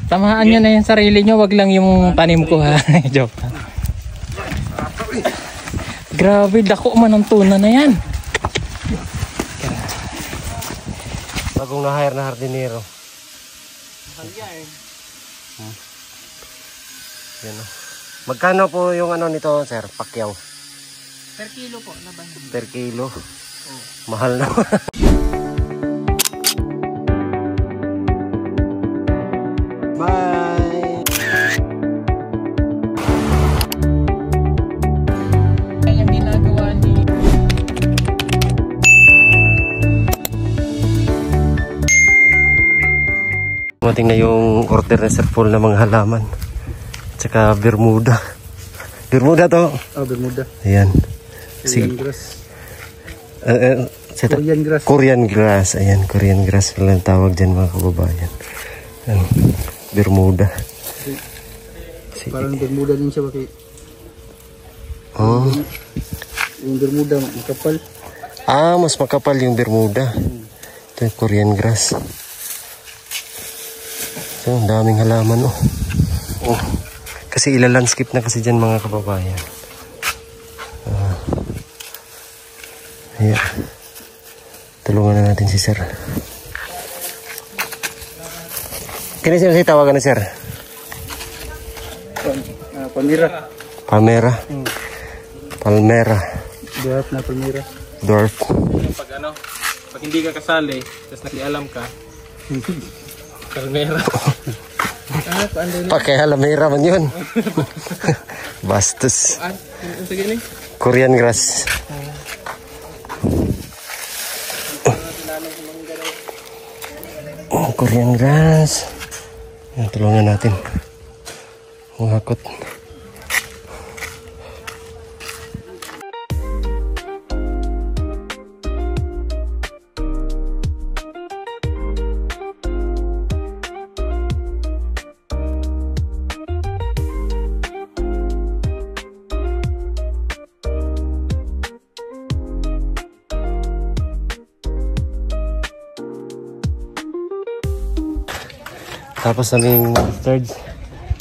Tamaan nyo na yung sarili nyo, wag lang yung tanim ko ha. Joke. Grabe, dako man ang tuna na yan. Bagong na-hire na hardinero. Yan o. Magkano po yung ano nito, sir? Pakyaw? Per kilo po, laban. Per kilo? Oh. Mahal na. Bye! Yung ginagawa ni... Mating na yung order na Sir Paul na mga halaman. Tsaka Bermuda. Bermuda to? Oh, Bermuda. Ayan. Korean grass. Korean grass. Korean grass. Ayan, Korean grass. Walang tawag dyan mga kababayan. Bermuda. Parang Bermuda din siya bakit? Oh. Yung Bermuda makapal. Ah, mas makapal yung Bermuda. Ito yung Korean grass. So, ang daming halaman oh. Oh. Kasi ilalanskip na kasi dyan mga kababayan. Ayan. Tulungan na natin si Sir. Kaya siya tawagan na Sir? Palmera. Palmera? Palmera. Dwarf na Palmera. Dwarf. Pag hindi ka kasali, tapos nakialam ka, Palmera. Pakialamera man yun. Bastos. Korean grass. Oh, Korean grass. Yan, tulungan natin. Manghakot. Tapos naming third,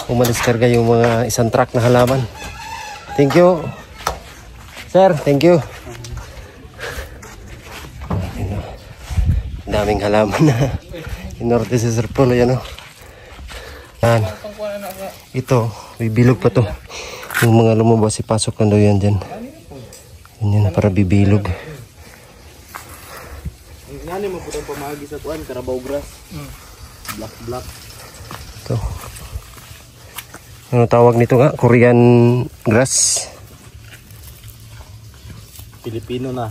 umalis karga yung mga isang truck na halaman. Thank you. Sir, thank you. Daming halaman na. Inorte si Sir Paul, yan o. Yan. Ito, bibilog pa to. Yung mga lumabas, ipasok na daw yan dyan. Yan para bibilog. Yan mo po itong pamahagi sa kuan, Carabao grass. Black. Ito. Ano tawag nito nga? Korean grass. Pilipino na.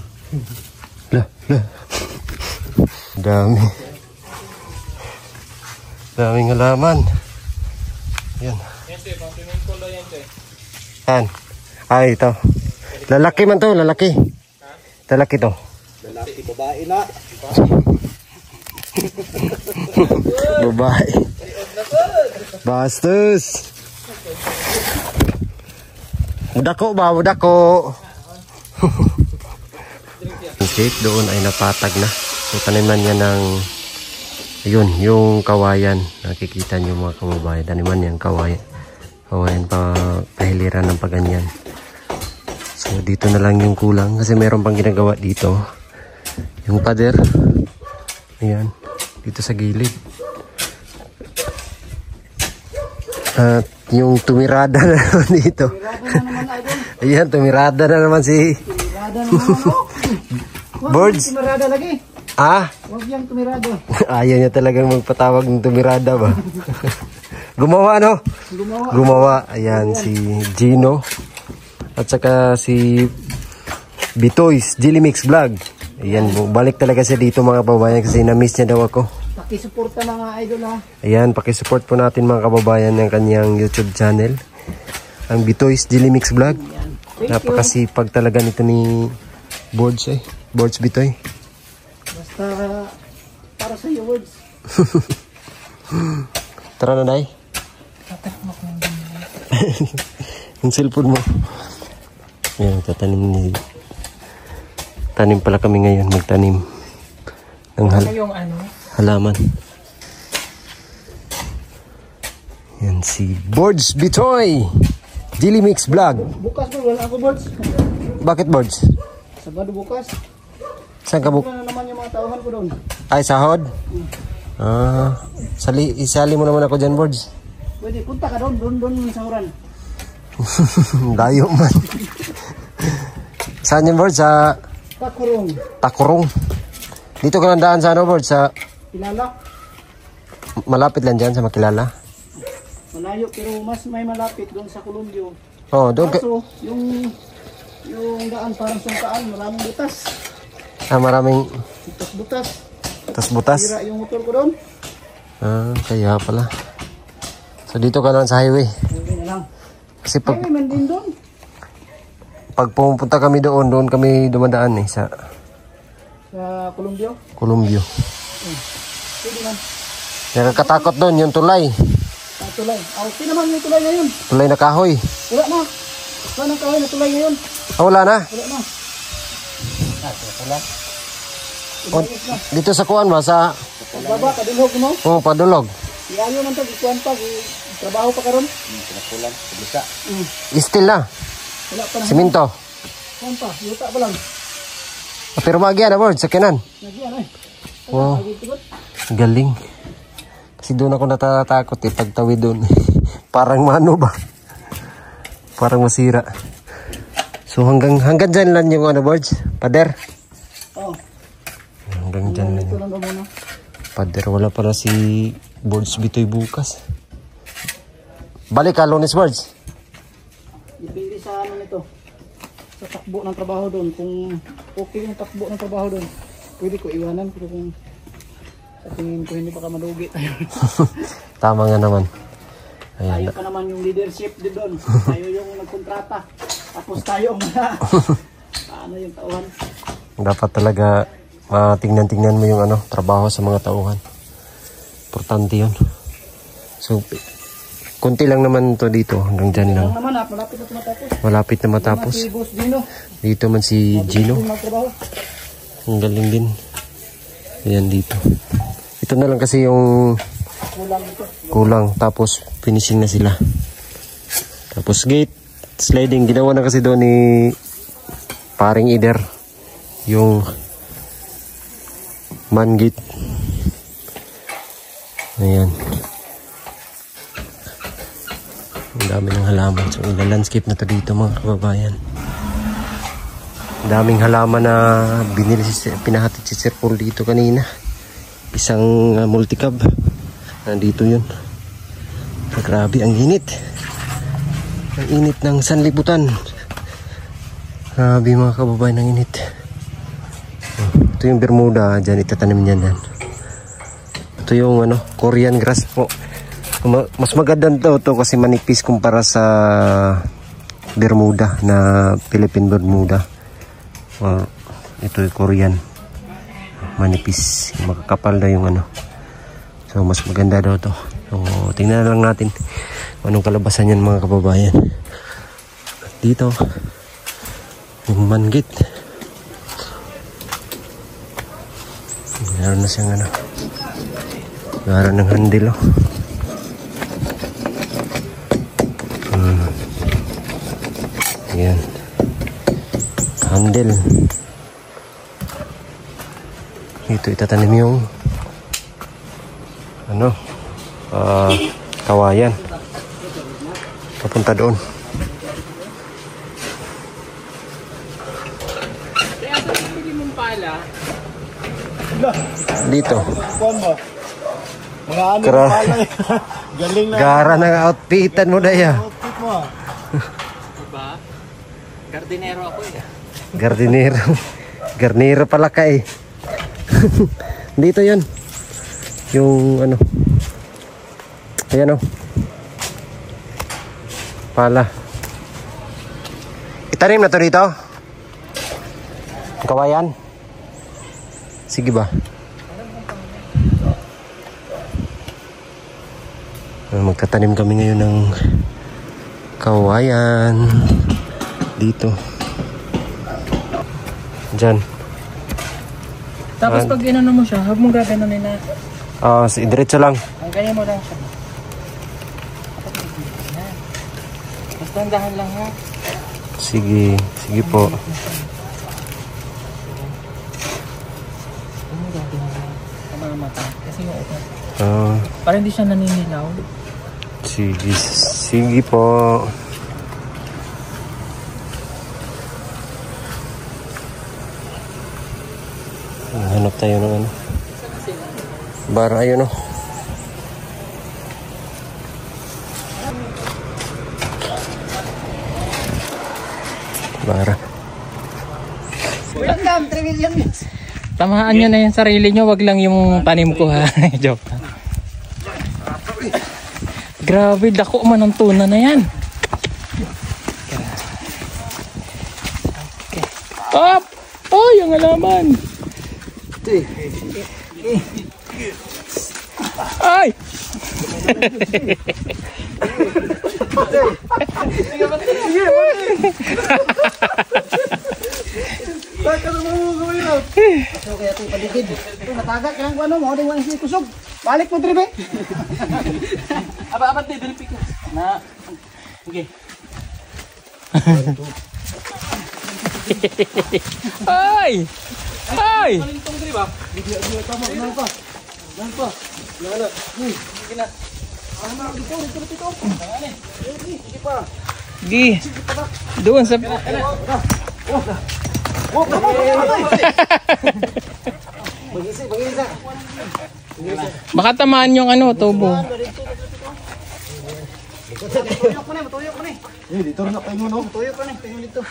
Lah. Daming halaman. Yan. Yan. Ay, ito. Lalaki man to, lalaki. Lalaki to. Lalaki, babae na. Babae. Bastos. Mudako ba? Mudako. Doon ay napatag na. So taniman niya ng yun, yung kawayan. Nakikita niyo mga kababayan. Taniman niya ang kawayan. Kawayan pa kahiliran ng paganyan. So dito na lang yung kulang kasi meron pang ginagawa dito. Yung pader. Ayan. Dito sa gilid. At yung tumirada na naman dito. Ayan, tumirada na naman si Birds. Tumirada lagi. Ah? Huwag yung tumirada. Ayaw niya talagang magpatawag ng tumirada ba? Gumawa, no? Gumawa. Ayan, si Gino. At saka si Bitoys, Jelly Mix Vlog. Ayan, balik talaga siya dito mga kababayan kasi na-miss niya daw ako. Pakisuporta mga idol ha. Ayan, pakisupport po natin mga kababayan ng kanyang YouTube channel. Ang Bitoys Jelly Mix Vlog. Napakasipag talaga nito ni Boards eh. Boards Bitoy. Basta para sa iyo words. Tara na, Day. Yung cellphone mo. Ayan, tatanim ni... Tanim pala kami ngayon, magtanim ng halaman. Yan si Bords Bitoy. Dilly Mix Vlog. Bukas po, wala ako boards. Bakit Bords? Sabado bukas. Saan ka Wala na naman yung mga tauhan ko doon. Ay, sahod? Isali mo naman ako dyan, Bords. Pwede, punta ka doon sahuran. Layo man. Saan yung Bords? Sa Takurong. Takurong. Dito ka lang daan sa ano, Bords? Sa Kilala. malapit lang dyan sa Makilala. Malayo pero mas may malapit doon sa Columbio. Oh, doon ka. Kaso, yung daan parang sungkaan, maraming butas. Maraming Butas. butas. Sira yung motor ko doon. Kaya pala. So dito ka lang sa highway. Hindi na lang. Kasi pag Ay, man din doon. pumunta kami doon kami dumadaan sa Sa Columbio. Columbio. Pwede man. Nakakatakot doon yung tulay. Sa tulay. Okay naman yung tulay ngayon. Tulay na kahoy. Wala na. Wala nang kahoy na tulay ngayon. Wala na. Wala na. Wala. Dito sa kuan ba sa Baba, kadulog mo. Padulog. Iayo man to, ikuan pa. Trabaho pa karon. Pinakulan, bisa. Still na. Wala pa na. Siminto. Kuan pa, yuta pa lang. Pero magyan na Bords sa kanan. Nagyan ay. Wow. Galing. Kasi doon ako natatakot pagtawid doon. Parang mano ba? Parang masira. So hanggang dyan lang yung Bords? Pader? Oh. Hanggang dyan lang. Ito lang daw muna. Pader, wala pala si Bords Bitoy bukas. Balik ka, Lunes Bords? Depende sa ano nito. Sa takbo ng trabaho doon. Kung okay yung takbo ng trabaho doon, pwede ko iwanan. Pero kung sa tingin ko hindi pa ka malugi tayo. Tama nga naman. Tayo pa naman yung leadership din doon. Tayo yung nagkontrata. Tapos tayo ang ano yung tauhan. Dapat talaga tingnan mo yung trabaho sa mga tauhan. Importante yun. So, konti lang naman to dito. Hanggang dyan lang. Naman, malapit na matapos. Malapit na matapos. Si Boss Gino. Dito man si Gino. Ang galing din. Ayan dito. Ito na lang kasi yung kulang. Tapos finishing na sila. Tapos gate sliding. Ginawa na kasi doon ni paring Ider. Yung man gate. Ayan. Ang dami ng halaman. So ila-landscape na to dito mga kababayan. Ang daming halaman na pinahatid si Sir Paul dito kanina. Isang multicab. Nandito yun. Grabe ang init. Ang init ng sanlibutan. Grabe mga kababayan, ang init. Ito yung Bermuda. Diyan itatanim niyan yan. Ito yung Korean grass po. Mas maganda to kasi manipis kumpara sa Bermuda na Philippine Bermuda. Ito yung Korean. Manipis. Makakapal na yung So mas maganda daw to. So tingnan lang natin kung anong kalabasan yan mga kababayan. Dito yung manggit. Meron na siyang meron ng handle Ayan. Handle. Ito itatanim yung kawayan. Papunta doon. Dito. Mga pala. Galing na. Gara ng outfitan mo na ya. Outfit mo. Diba? Gardinero ako Gardinero. Garnero pala ka Dito yun. Yung ayan pala. Itanim na to dito. Kawayan. Sige ba? Magtatanim kami ngayon ng kawayan dito. Diyan. Tapos pag inano mo siya, huwag mong gaganon na. Diretso lang. Ang ganyan mo lang siya. Basta dahan lang ha. Sige, sige po. Ano gagawin mo? Kamamata. Kasi yung ito. Ah, Para hindi siya naninilaw. sige, sige po. Hanap tayo ng ano. Bara, ayun o. Bara. Welcome, 3 million views. Tamaan nyo na yung sarili nyo, wag lang yung tanim ko ha. Joke lang. Grabe, dako man ang tuna na yan. Okay. Up! Oh, yung alaman. Ay! So kaya ito paligid. Ito natagak kang ano mo, di wala si kusog. Balik mo dribe. Aba, di dili piko. Na. Okay. Ay! Ay! Kalintong diri ba? Video tama na pa. Nan pa. Lala. Sige na. Ano dito. Sige pa. Gi. Doon sa Bagisa. baka tamaan yung ano, tubo. Matuyok mo na. Dito na kayo no. Matuyok na. Tingnan dito.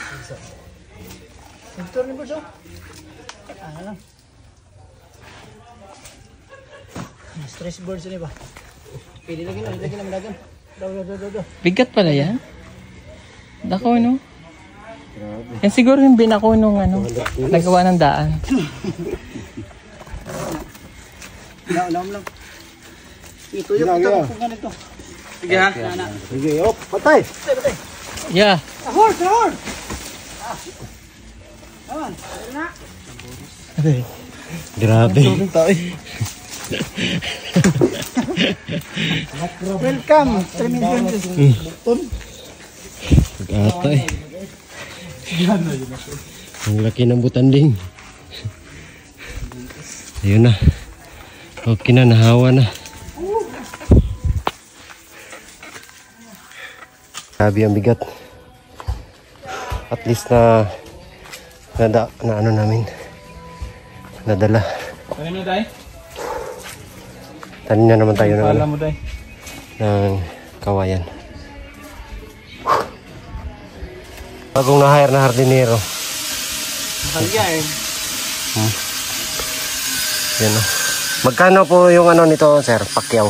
Dito ni Boso. Ano lang. Stress boards ni ba? Pwede lagi na madagan. Do. Bigat pala yan. Dako, no? Yan siguro yung binako nung ano, nagawa ng daan. Lam lang. Ituyok kung ganito. Sige ha. Sige, op, patay. Yeah. Ahor. Aman, na. Grabe. Welcome, 3 million views. Pag-ata eh. Ang laki ng butanding. Ayun na. Okay na, nahawa na. Grabe ang bigat. At least na ano namin. Nadala. Ano, Day? Tanim na naman tayo ng, Pala mo, Day. ng kawayan. Bagong na-hire na hardinero. Mahalya eh. Yan o. Magkano po yung ano nito, sir? Pakyaw.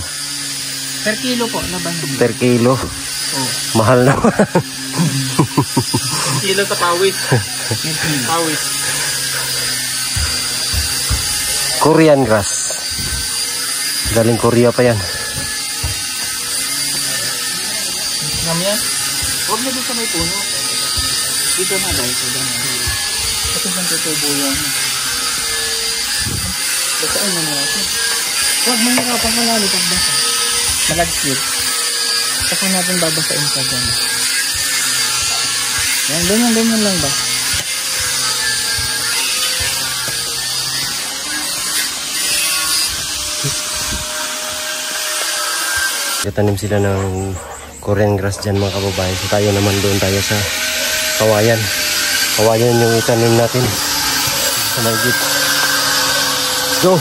Per kilo po, laban. Per kilo. Oh. Mahal na. Kilo sa pawis. Pawis. Korean grass. Galing Korea pa yan. Ngam yan? Huwag na doon sa may puno. Dito na dahil sa dyan. Ito saan tutubo yan. Basaan mo na natin. Huwag mahirapan ka lalo pag basa. Malagkit. Saka natin babasain sa dyan. Yan, ganyan lang ba? Tanim sila ng Korean grass dyan mga kababayan. So tayo naman doon tayo sa kawayan. Kawayan yung itanim natin. Sa mahigit. Go!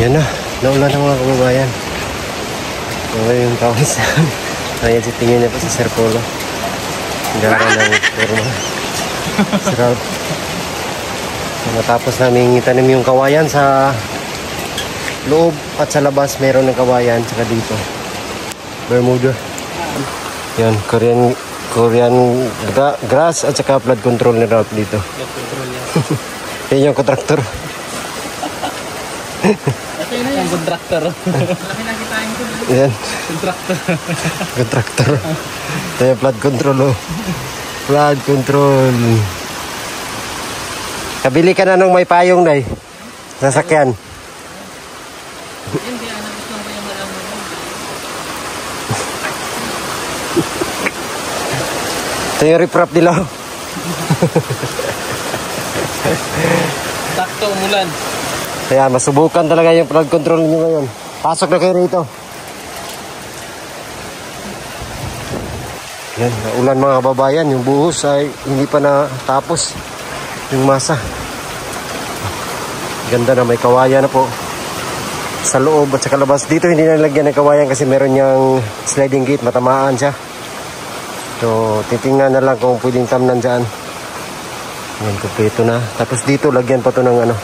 Yan na, naulan na mga kababayan. Okay yung kawis namin. Ayan, tingin niya po sa Sir Polo. Gara ng forma. Sarap. Matapos namin itanim yung kawayan sa loob at sa labas meron ng kawayan, tsaka dito Bermuda. Yan, Korean grass at saka flood control ni Ralph dito. Flood control yan. Yan yung kontraktor. Ito yun na yung contractor. Malaki na kitain ko. Yan. Contractor. Kontraktor. Ito yung flood control, oh. Flood control. Kabili ka na nung may payong, Day. Sasakyan. Yan, kaya nagustuhan ko yung malaman mo. Ito yung riprap nila. Sakto, umulan. Kaya masubukan talaga yung flood control nyo ngayon. Pasok na kayo rito. Yan, ulan mga kababayan. Yung buhos ay hindi pa natapos. Yung masa. Ganda na, may kawayan na po sa loob at sa labas. Dito hindi nalagyan ng kawayan kasi meron niyang sliding gate, matamaan siya. So titingnan na lang kung pwedeng tamnan dyan. Yan, kumpleto na. Tapos dito lagyan pa to ng ano,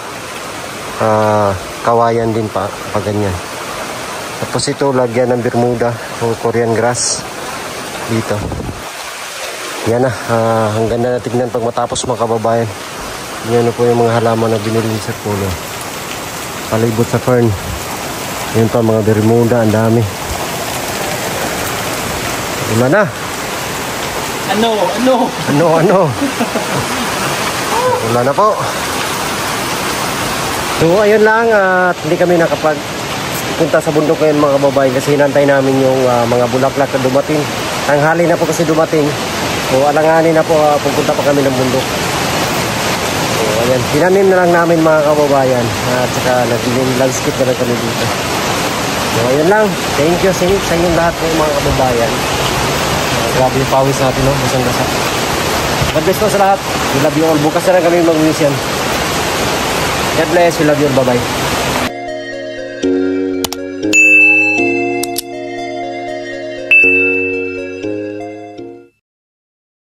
kawayan din pa ganyan. Tapos ito lagyan ng Bermuda o Korean grass dito. Yan na, ang ganda na tignan pag matapos mga kababayan. Yan na po yung mga halaman na binili sa Polo. Palibot sa fern. Yan pa mga Bermuda, ang dami. Wala na. Ano? Wala na po. So ayun lang, at hindi kami nakapagpunta sa bundok ngayon mga kababayan kasi hinantay namin yung mga bulaklak na dumating. Tanghali na po kasi dumating. So alanganin na po, pupunta pa kami ng bundok. So ayan, tinanim na lang namin mga kababayan. At saka nag-landscape na lang kami dito. So ayun lang, thank you sa inyong lahat po mga kababayan. Grabe yung pawis natin, no? Basang-basa. God bless po sa lahat. We love you all. Bukas na lang kami mag-mission. God bless. We love you all. Bye-bye.